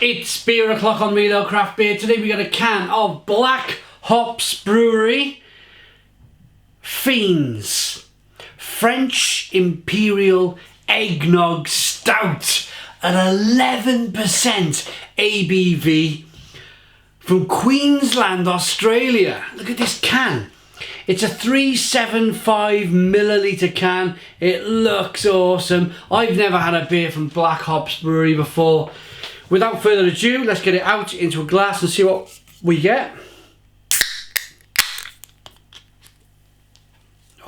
It's beer o'clock on Real Craft Beer. Today we got a can of Black Hops Brewery FIENS French Imperial Eggnog Stout at 11% ABV from Queensland, Australia. Look at this can. It's a 375 milliliter can. It looks awesome. I've never had a beer from Black Hops Brewery before. Without further ado, let's get it out into a glass and see what we get.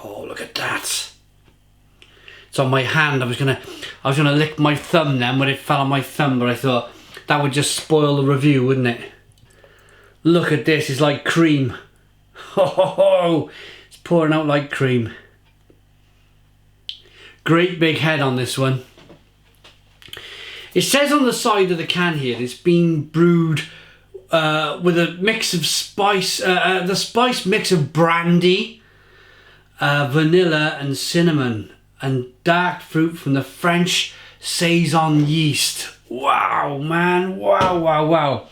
Oh, look at that. It's on my hand. I was gonna lick my thumb then when it fell on my thumb, but I thought that would just spoil the review, wouldn't it? Look at this, it's like cream. Oh, it's pouring out like cream. Great big head on this one. It says on the side of the can here it's been brewed with a mix of spice, the spice mix of brandy, vanilla and cinnamon, and dark fruit from the French saison yeast. Wow, man, wow.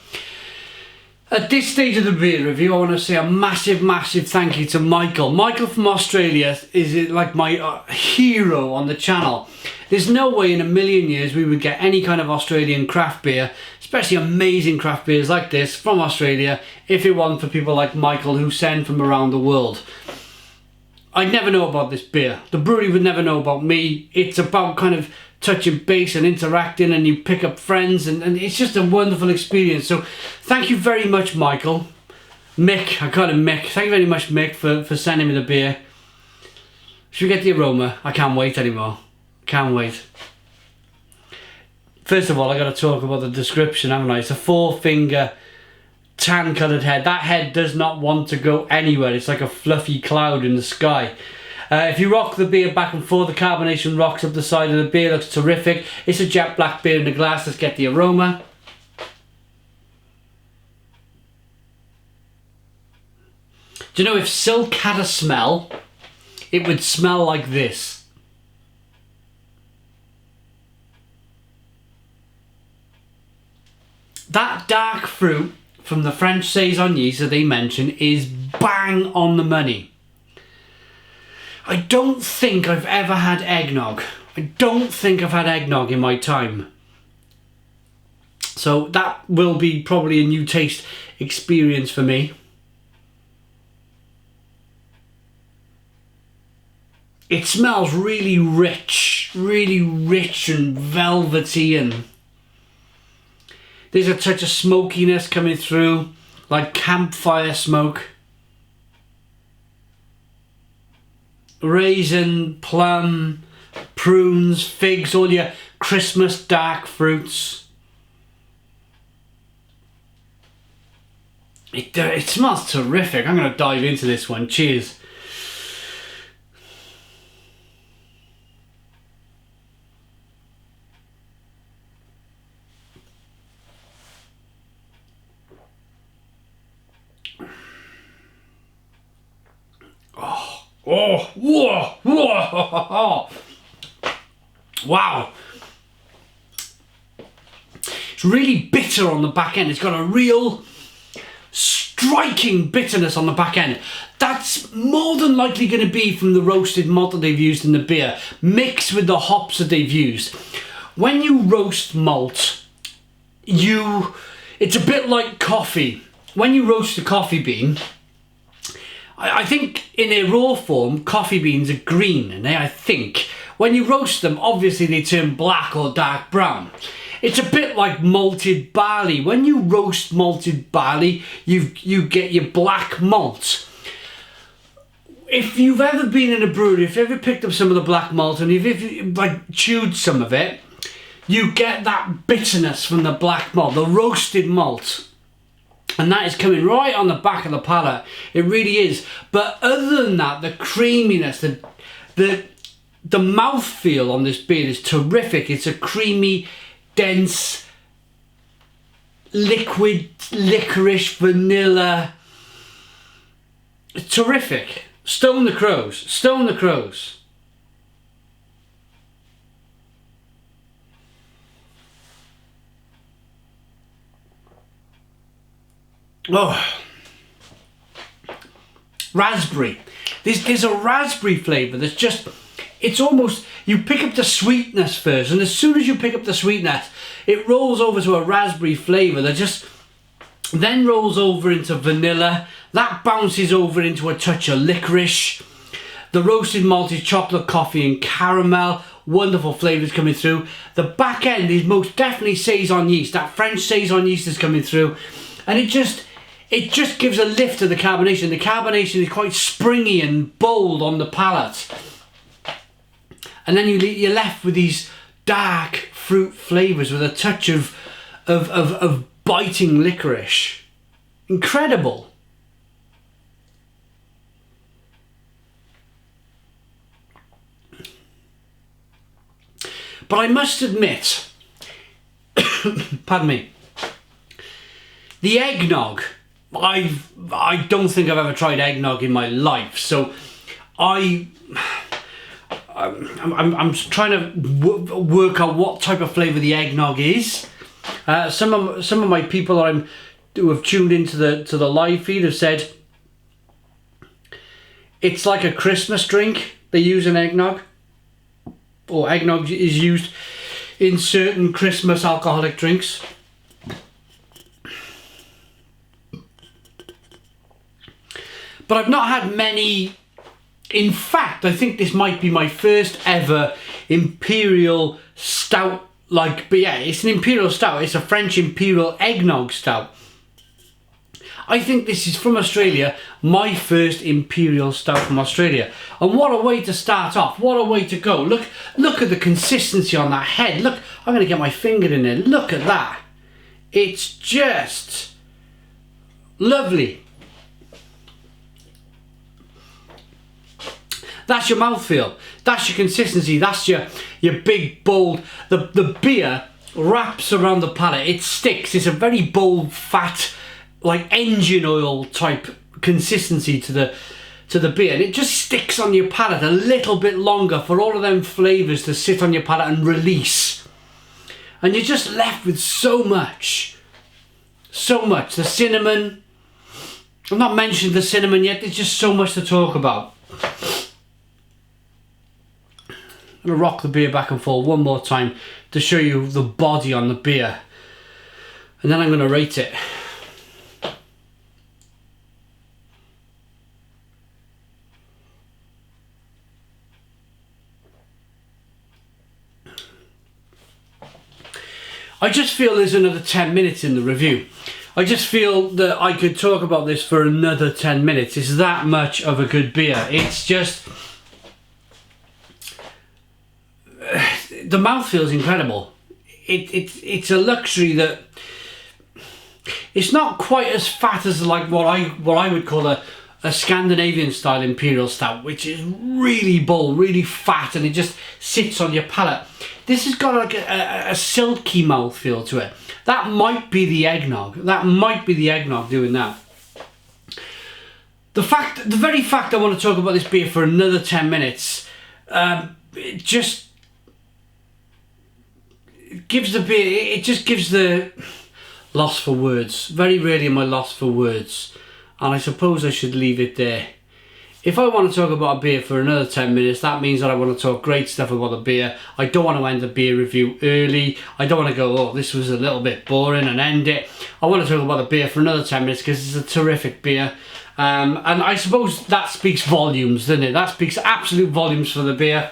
At this stage of the beer review, I want to say a massive thank you to Michael. Michael from Australia is like my hero on the channel. There's no way in a million years we would get any kind of Australian craft beer, especially amazing craft beers like this from Australia, if it wasn't for people like Michael who send from around the world. I'd never know about this beer. The brewery would never know about me. It's about kind of touching base and interacting, and you pick up friends, and it's just a wonderful experience. So thank you very much, Michael. Mick, I call him Mick. Thank you very much, Mick, for sending me the beer. Should we get the aroma? I can't wait anymore. Can't wait. First of all, I got to talk about the description, haven't I? It's a 4-finger tan coloured head. That head does not want to go anywhere. It's like a fluffy cloud in the sky. If you rock the beer back and forth, the carbonation rocks up the side of the beer. Looks terrific. It's a jet black beer in the glass. Let's get the aroma. Do you know, if silk had a smell, it would smell like this. That dark fruit from the French saison yeast that they mention is bang on the money. I don't think I've ever had eggnog. I don't think I've had eggnog in my time. So that will be probably a new taste experience for me. It smells really rich and velvety, and there's a touch of smokiness coming through, like campfire smoke. Raisin, plum, prunes, figs, all your Christmas dark fruits. It smells terrific. I'm going to dive into this one. Cheers. Oh, whoa. Wow. It's really bitter on the back end. It's got a real striking bitterness on the back end. That's more than likely going to be from the roasted malt that they've used in the beer, mixed with the hops that they've used. When you roast malt, it's a bit like coffee. When you roast a coffee bean, I think in a raw form, coffee beans are green, and I think when you roast them, obviously they turn black or dark brown. It's a bit like malted barley. When you roast malted barley, you get your black malt. If you've ever been in a brewery, if you've ever picked up some of the black malt and you've like chewed some of it, you get that bitterness from the black malt, the roasted malt. And that is coming right on the back of the palate. It really is. But other than that, the creaminess, the mouthfeel on this beer is terrific. It's a creamy, dense, liquid, licorice, vanilla. It's terrific. Stone the crows. Stone the crows. Oh, raspberry. There's a raspberry flavour that's just, it's almost, you pick up the sweetness first, and as soon as you pick up the sweetness, it rolls over to a raspberry flavour that just then rolls over into vanilla. That bounces over into a touch of licorice. The roasted malted chocolate, coffee and caramel. Wonderful flavours coming through. The back end is most definitely Saison yeast. That French Saison yeast is coming through. And it just gives a lift to the carbonation. The carbonation is quite springy and bold on the palate. And then you're left with these dark fruit flavours with a touch of biting licorice. Incredible. But I must admit, pardon me, the eggnog, I don't think I've ever tried eggnog in my life, so I'm trying to work out what type of flavour the eggnog is. Some of my people who have tuned into the live feed have said it's like a Christmas drink. They use an eggnog, or eggnog is used in certain Christmas alcoholic drinks. But I've not had many. In fact, I think this might be my first ever Imperial Stout. But yeah, it's an Imperial Stout. It's a French Imperial Eggnog Stout. I think this is from Australia, my first Imperial Stout from Australia. And what a way to start off. What a way to go. Look at the consistency on that head. Look, I'm going to get my finger in there. Look at that. It's just lovely. That's your mouthfeel. That's your consistency. That's your big, bold. The beer wraps around the palate. It sticks. It's a very bold, fat, like engine oil type consistency to the beer. And it just sticks on your palate a little bit longer for all of them flavours to sit on your palate and release. And you're just left with so much. So much. The cinnamon. I've not mentioned the cinnamon yet. There's just so much to talk about. I'm going to rock the beer back and forth one more time to show you the body on the beer. And then I'm going to rate it. I just feel there's another 10 minutes in the review. I just feel that I could talk about this for another 10 minutes. It's that much of a good beer. It's just... the mouthfeel is incredible. It's a luxury that... it's not quite as fat as like what I would call a Scandinavian style Imperial Stout, which is really bold, really fat, and it just sits on your palate. This has got like a silky mouthfeel to it. That might be the eggnog. That might be the eggnog doing that. The very fact I want to talk about this beer for another 10 minutes, it just gives the beer, it just gives the loss for words. Very rarely am I lost for words. And I suppose I should leave it there. If I want to talk about a beer for another 10 minutes, that means that I want to talk great stuff about the beer. I don't want to end the beer review early. I don't want to go, oh, this was a little bit boring, and end it. I want to talk about the beer for another 10 minutes because it's a terrific beer. And I suppose that speaks volumes, doesn't it? That speaks absolute volumes for the beer.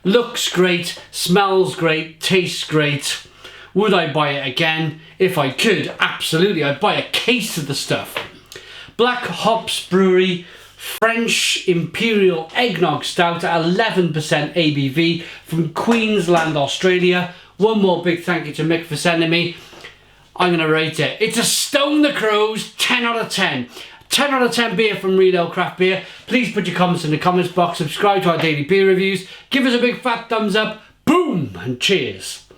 Looks great, smells great, tastes great. Would I buy it again? If I could, absolutely. I'd buy a case of the stuff. Black Hops Brewery French Imperial Eggnog Stout at 11% ABV from Queensland, Australia. One more big thank you to Mick for sending me. I'm going to rate it. It's a Stone the Crows 10 out of 10. 10 out of 10 beer from Real Ale Craft Beer. Please put your comments in the comments box. Subscribe to our daily beer reviews. Give us a big fat thumbs up. Boom! And cheers.